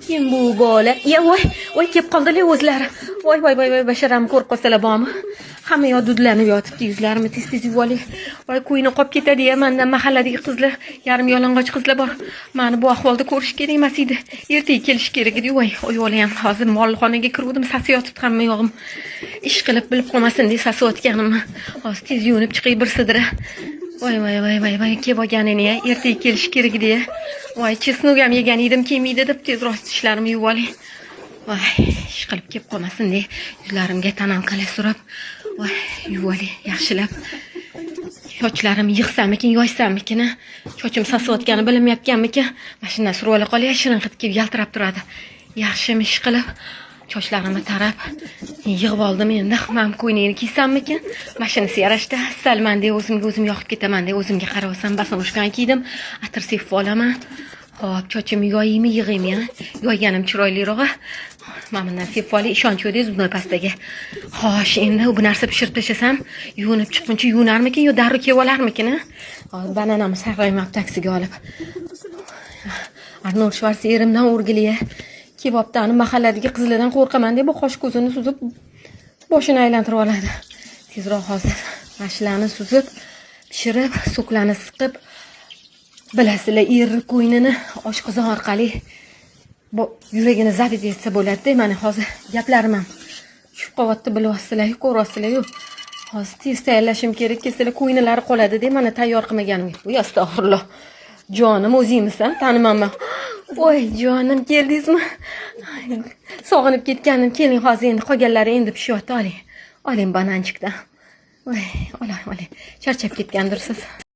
Kim bu bola? Ya voy kelib qoldilar o'zlari. Voy basharam ko'rib qolsalar bormi? Hamma yoq dudlanib yotibdi, yuzlarimni tez yuvib. Voy qo'yini qolib ketadi-ya, mendan mahalladagi qizlar, yarim yalang'och qizlar bor. Meni bu ahvolda ko'rish kerak emas edi. Ertaga kelish kerak edi. Voy ham hozir molxonaga kirgandim, sasiyotibdi hamma yog'im. Ish qilib bilib qolmasin deb sasiyotganimni. Hozir tez yuvinib chiqay bir sidra. Voy kelib olganini-ya, ertaga kelish kerak edi-ya. Voy chesnog ham yegan edim, kelmaydi deb tezroq tishlarimni yuvib olay. Voy ish qilib kelib qolmasin deb yuzlarimga tanam qalay surab, voy yuvib olay, yaxshilab. Sochlarimni yig'sammikin, yoysammikin? Sochim sasiyotgani bilmayapganmikin? Mashinadan surib ola qolay, shirin hid kelib yaltirab turadi. Yaxshimi ish qilib sochlarimni tarab yig'ib oldim. Endi ham ko'ylakni kiysammikin? Mashinasi yarashda salman deb o'zim yoqib ketaman deb o'zimga qarabsam, bosonushkan kiydim, atir sepib olaman. Hop, sochimni yoyaymi, yig'aymi? Yoyganim chiroyliroq. Mana bundan sepib olay, ishonch yo'qdingiz bunday pastaga. Xo'sh, endi bu narsa pishirib tashlasam, yuvinib chiqquncha yuvinarmikin yo darrov kelib olarmikin? Hozir bananamni sarg'ayman taksiga olib. Arnold Schwarzeneggerdan o'rgiliya. Kebobdan mahalladagi qizlardan qo'rqaman deb qosh ko'zini suzib boshini aylantirib oladi. Tezroq hozir mashlarni suzib, pishirib, so'klarni siqib, bilasizlar, qo'ynini oshqozon orqali yuragini zabt etsa bo'ladi-da. Mana hozir gaplarim ham tushib qolyapti, bilyapsizlar-ku, ko'ryapsizlar-ku. Hozir tez tayyorlashim kerak, kesizlar qo'ynilari qoladi deb mana tayyor qilmaganim. Voy astag'firulloh. Jonim, o'zingmisan? Tanimayman. Voy jonim, keldingizmi? Sog'inib ketganim. Keling, hozir endi qolganlari endi pishyapti, oling. Oling bananchikdan. Voy, oling. Charchab ketgandirsiz.